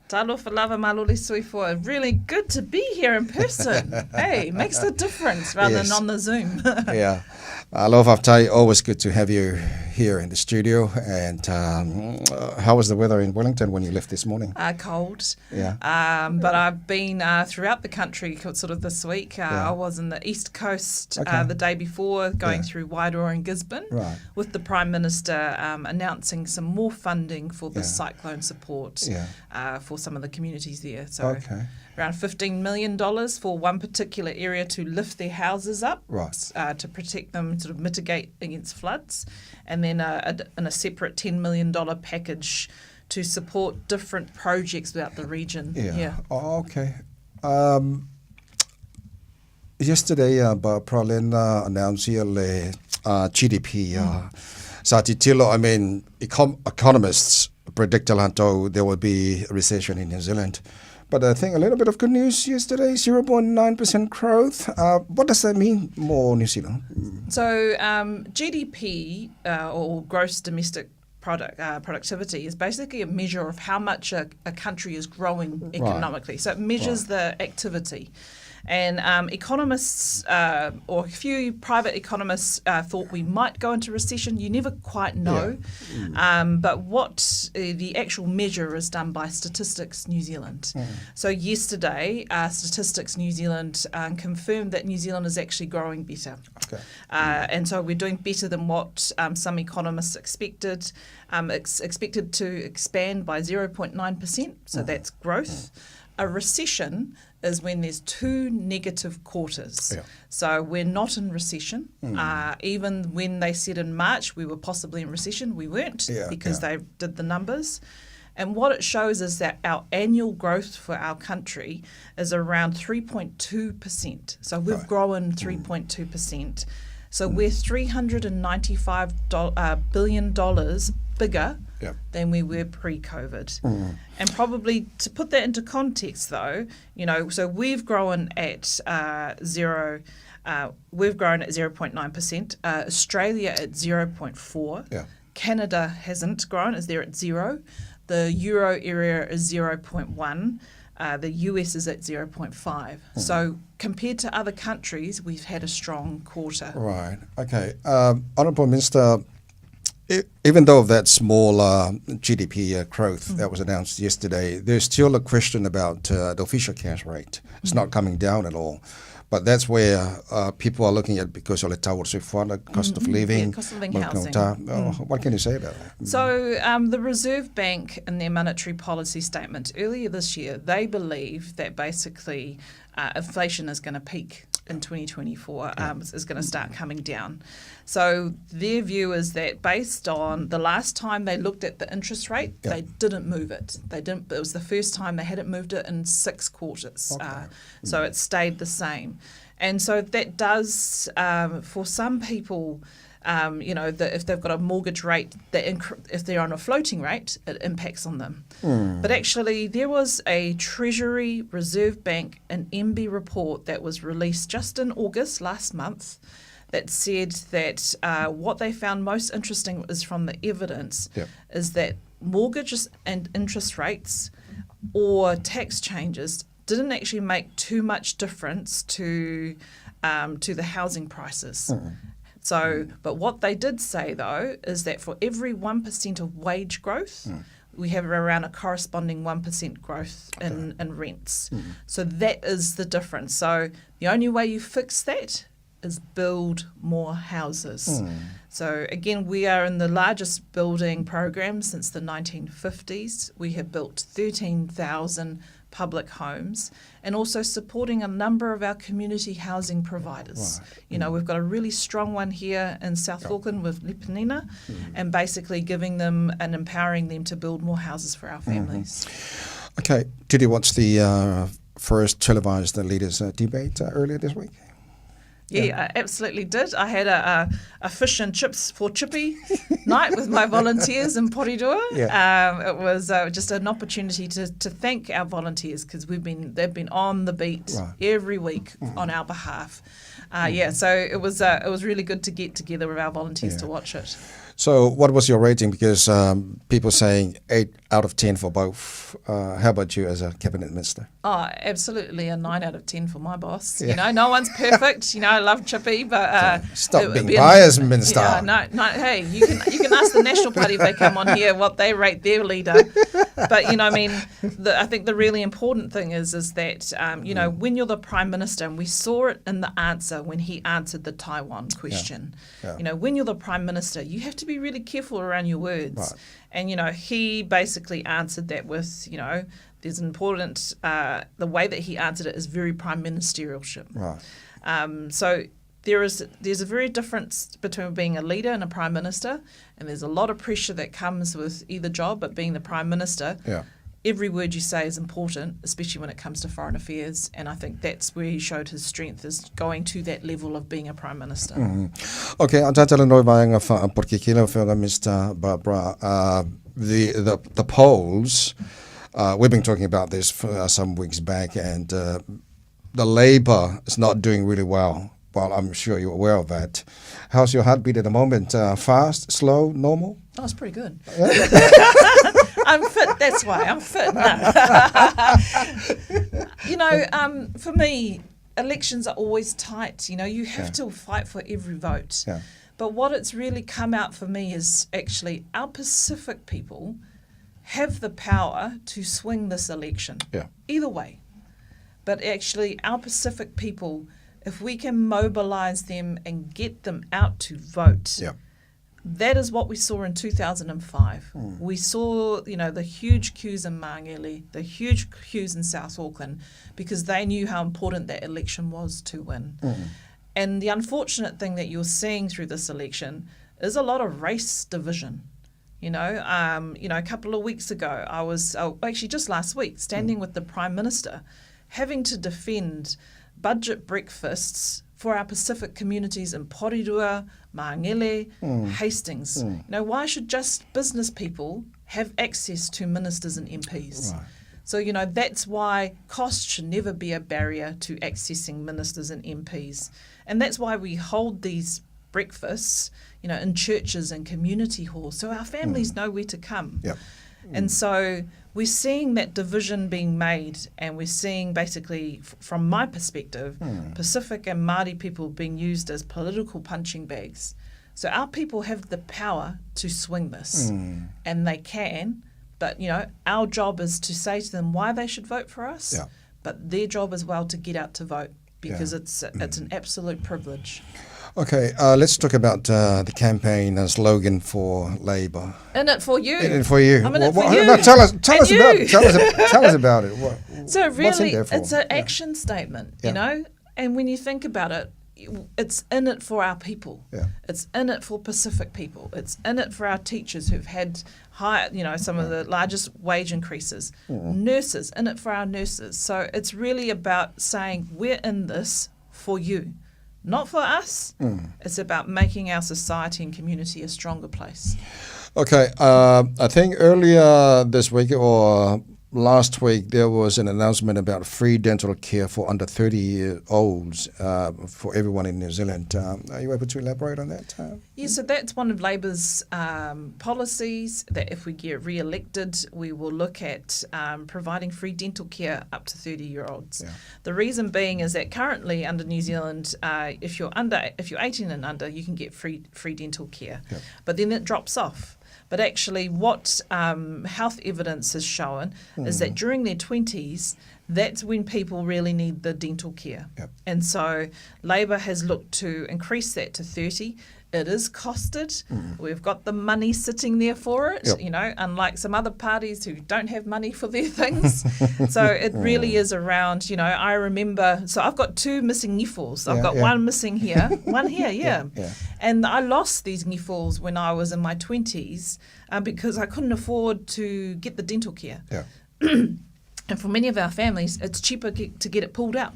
Talofa lava malole suifo. Really good to be here in person. Hey, makes a difference rather than on the Zoom. Yeah. Aloha Tai, always good to have you here in the studio. And how was the weather in Wellington when you left this morning? Cold. Yeah. But I've been throughout the country sort of this week. I was in the East Coast the day before, going through Wairoa and Gisborne, with the Prime Minister announcing some more funding for the cyclone support for some of the communities there. So around $15 million for one particular area to lift their houses up, to protect them, sort of mitigate against floods, and then a separate $10 million package to support different projects throughout the region. Oh, okay. Yesterday, Pralin announced here GDP. Satitilo, I mean, economists predict there will be a recession in New Zealand. But I think a little bit of good news yesterday, 0.9% growth. What does that mean more, New Zealand? So GDP, or gross domestic productivity, is basically a measure of how much a country is growing economically. So it measures the activity. And economists, or a few private economists, thought we might go into recession. You never quite know. But what the actual measure is done by Statistics New Zealand. So yesterday, Statistics New Zealand confirmed that New Zealand is actually growing better. And so we're doing better than what some economists expected. Expected to expand by 0.9%. So that's growth. A recession is when there's two negative quarters. So we're not in recession. Even when they said in March we were possibly in recession, we weren't because they did the numbers. And what it shows is that our annual growth for our country is around 3.2%. So we've grown 3.2%. So we're $395 billion bigger than we were pre-COVID. And probably to put that into context though, so we've grown at 0.9%, Australia at 0.4%, Canada hasn't grown, is there at 0%, the Euro area is 0.1%, the US is at 0.5%. So compared to other countries, we've had a strong quarter. Right, okay. Honourable Minister, even though that small GDP growth that was announced yesterday, there's still a question about the official cash rate. It's not coming down at all. But that's where people are looking at because of the cost of living. Cost of living housing. What can you say about that? So the Reserve Bank, in their monetary policy statement earlier this year, they believe that basically inflation is going to peak in 2024, is going to start coming down. So their view is that based on the last time they looked at the interest rate, they didn't move it. It was the first time they hadn't moved it in 6 quarters. So it stayed the same. And so that does, for some people, that if they've got a mortgage rate, if they're on a floating rate, it impacts on them. But actually, there was a Treasury, Reserve Bank, and MB report that was released just in August last month that said that what they found most interesting is from the evidence is that mortgages and interest rates or tax changes didn't actually make too much difference to the housing prices. So, but what they did say, though, is that for every 1% of wage growth, we have around a corresponding 1% growth in rents. So that is the difference. So the only way you fix that is build more houses. So again, we are in the largest building program since the 1950s. We have built 13,000 public homes and also supporting a number of our community housing providers. We've got a really strong one here in South Auckland with Lipanina and basically giving them and empowering them to build more houses for our families. Okay, did you watch the first televised leaders debate earlier this week? Yeah, I absolutely did. I had a fish and chips for chippy night with my volunteers in Porirua. It was just an opportunity to thank our volunteers because they've been on the beat every week on our behalf. So it was really good to get together with our volunteers to watch it. So what was your rating? Because people saying 8 out of 10 for both. How about you as a cabinet minister? Oh, absolutely a 9 out of 10 for my boss. You know, no one's perfect. You know, I love Chippy, but stop being biased, Minister. Yeah, no. Hey, you can ask the National Party if they come on here what they rate their leader. But you know, I mean, I think the really important thing is that you know, when you're the Prime Minister, and we saw it in the answer when he answered the Taiwan question. You know, when you're the Prime Minister, you have to be really careful around your words. Right. And, you know, he basically answered that with, you know, there's an important, the way that he answered it is very prime ministerialship. Right. So there's a very difference between being a leader and a Prime Minister, and there's a lot of pressure that comes with either job, but being the Prime Minister, every word you say is important, especially when it comes to foreign affairs, and I think that's where he showed his strength, is going to that level of being a Prime Minister. Okay, ang tatanong ba ang pagkikilo Mr. Barbara, the polls, we've been talking about this for some weeks back, and the Labour is not doing really well. Well, I'm sure you're aware of that. How's your heartbeat at the moment? Fast, slow, normal? Oh, it's pretty good. I'm fit, that's why. I'm fit. No. You know, for me, elections are always tight. You know, you have to fight for every vote. Yeah. But what it's really come out for me is actually our Pacific people have the power to swing this election. Yeah. Either way. But actually, our Pacific people, if we can mobilise them and get them out to vote, that is what we saw in 2005. We saw, you know, the huge queues in Māngele, the huge queues in South Auckland, because they knew how important that election was to win. And the unfortunate thing that you're seeing through this election is a lot of race division. You know, a couple of weeks ago, I was actually just last week standing with the Prime Minister, having to defend budget breakfasts for our Pacific communities in Porirua, Māngele, Hastings. You know, why should just business people have access to ministers and MPs? Right. So, you know, that's why cost should never be a barrier to accessing ministers and MPs. And that's why we hold these breakfasts, you know, in churches and community halls, so our families know where to come. And so we're seeing that division being made, and we're seeing basically, from my perspective, Pacific and Māori people being used as political punching bags. So our people have the power to swing this, and they can, but, you know, our job is to say to them why they should vote for us, but their job as well to get out to vote, because it's an absolute privilege. Okay, let's talk about the campaign slogan for Labour. In it for you. In it for you. I'm in it for you. No, tell us about it. So really, what's in there for? It's an action statement, you know. And when you think about it, it's in it for our people. It's in it for Pacific people. It's in it for our teachers who've had high, you know, some of the largest wage increases. Nurses, in it for our nurses. So it's really about saying we're in this for you. Not for us. It's about making our society and community a stronger place. Okay, I think earlier this week or last week there was an announcement about free dental care for under 30-year-olds for everyone in New Zealand. Are you able to elaborate on that? Yeah, so that's one of Labour's policies, that if we get re-elected, we will look at providing free dental care up to 30-year-olds. The reason being is that currently under New Zealand, if you're 18 and under, you can get free dental care, but then it drops off. But actually what health evidence has shown is that during their 20s, that's when people really need the dental care. And so Labour has looked to increase that to 30. It is costed. We've got the money sitting there for it, you know, unlike some other parties who don't have money for their things. So it really is around, you know, I remember, so I've got 2 missing ngifals. I've got one missing here, one here, And I lost these ngifals when I was in my 20s because I couldn't afford to get the dental care. And for many of our families, it's cheaper to get it pulled out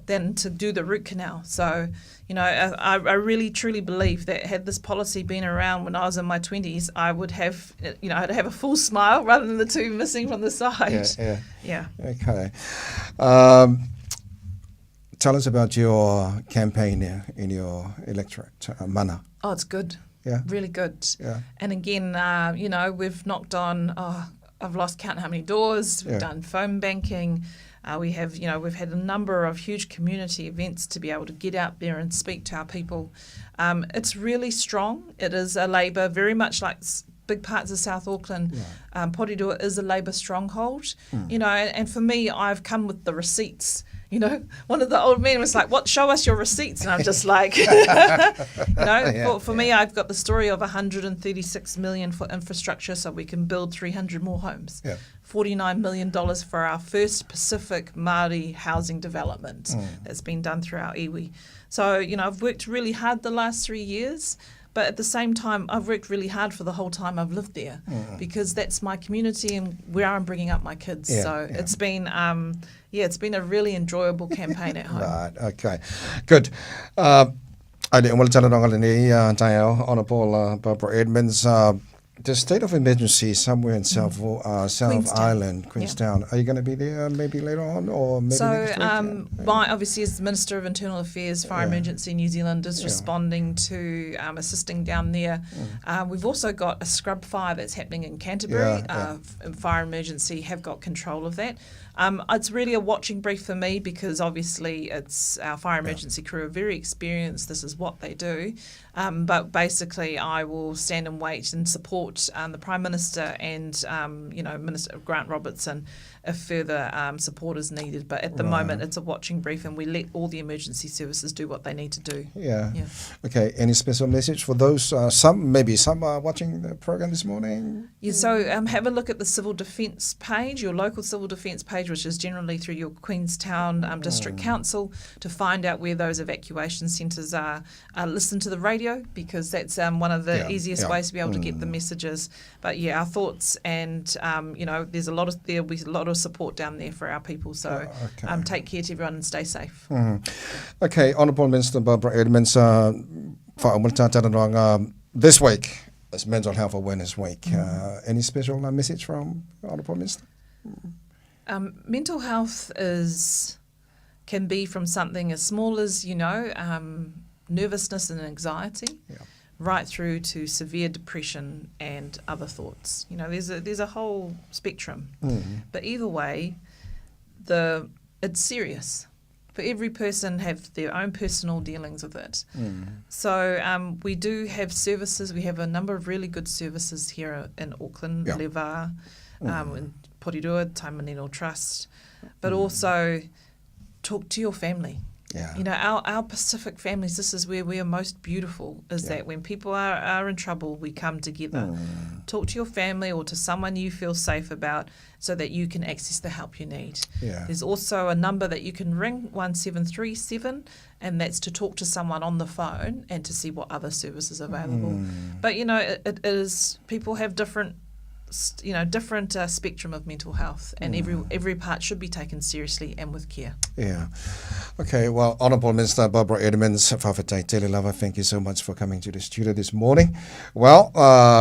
than to do the root canal. So, you know, I really truly believe that had this policy been around when I was in my 20s, I would have, you know, I'd have a full smile rather than the 2 missing from the side. Okay. Tell us about your campaign in your electorate, Mana. Oh, it's good. Yeah. really good. Yeah. And again, you know, we've knocked on, I've lost count how many doors. We've done phone banking. We have, you know, we've had a number of huge community events to be able to get out there and speak to our people. It's really strong. It is a Labour, very much like big parts of South Auckland. Porirua is a Labour stronghold, you know, and for me, I've come with the receipts. You know, one of the old men was like, show us your receipts. And I'm just like, you know, for me, I've got the story of 136 million for infrastructure so we can build 300 more homes. $49 million for our first Pacific Māori housing development that's been done through our iwi. So, you know, I've worked really hard the last 3 years. But at the same time, I've worked really hard for the whole time I've lived there because that's my community and where I'm bringing up my kids. It's been, it's been a really enjoyable campaign at home. Right, okay. Good. I didn't want to tell it on Dale, Honourable Barbara Edmonds. The state of emergency somewhere in South Island, Queenstown. Are you going to be there maybe later on or maybe next week? Obviously as the Minister of Internal Affairs, Fire Emergency New Zealand is responding to assisting down there. We've also got a scrub fire that's happening in Canterbury. Fire Emergency have got control of that. It's really a watching brief for me because obviously it's our fire emergency crew are very experienced. This is what they do. But basically I will stand and wait and support the Prime Minister and, Minister Grant Robertson if further support is needed. But at the moment it's a watching brief and we let all the emergency services do what they need to do. Okay, any special message for those, some are watching the program this morning? So have a look at the Civil Defence page, your local Civil Defence page, which is generally through your Queenstown District Council, to find out where those evacuation centres are. Listen to the radio because that's one of the easiest ways to be able to get the messages. But our thoughts and there'll be a lot of support down there for our people. So take care to everyone and stay safe. Okay, Honourable Minister Barbara Edmonds, this week is Mental Health Awareness Week. Any special message from Honourable Minister? Mental health can be from something as small as, nervousness and anxiety, right through to severe depression and other thoughts. There's a whole spectrum. But either way, it's serious. For every person have their own personal dealings with it. So we do have services. We have a number of really good services here in Auckland, Levar, in Porirua, Taimanino Trust, but also talk to your family. Our Pacific families, this is where we are most beautiful, is that when people are in trouble, we come together. Talk to your family or to someone you feel safe about so that you can access the help you need. There's also a number that you can ring, 1737, and that's to talk to someone on the phone and to see what other services are available. But, it is, people have different spectrum of mental health, and every part should be taken seriously and with care. Okay, well, Honourable Minister Barbara Edmonds, Whawhatai Tele Lava, thank you so much for coming to the studio this morning. Well,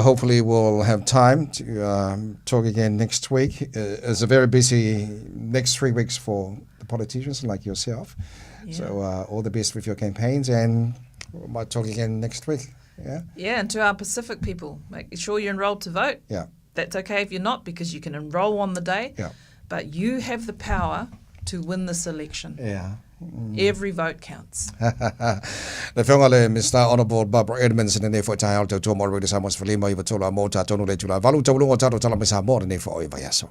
hopefully we'll have time to talk again next week. It's a very busy next 3 weeks for the politicians like yourself. So all the best with your campaigns, and we might talk again next week. And to our Pacific people, make sure you're enrolled to vote. That's okay if you're not, because you can enrol on the day. But you have the power to win this election. Every vote counts. The whangale Mr. Honourable Barbara Edmonds in the ne for tai alto to mo re sa mos flima I tola mo ta tonu le tula valu tolu o ta tala me sa mo ne for o yaso.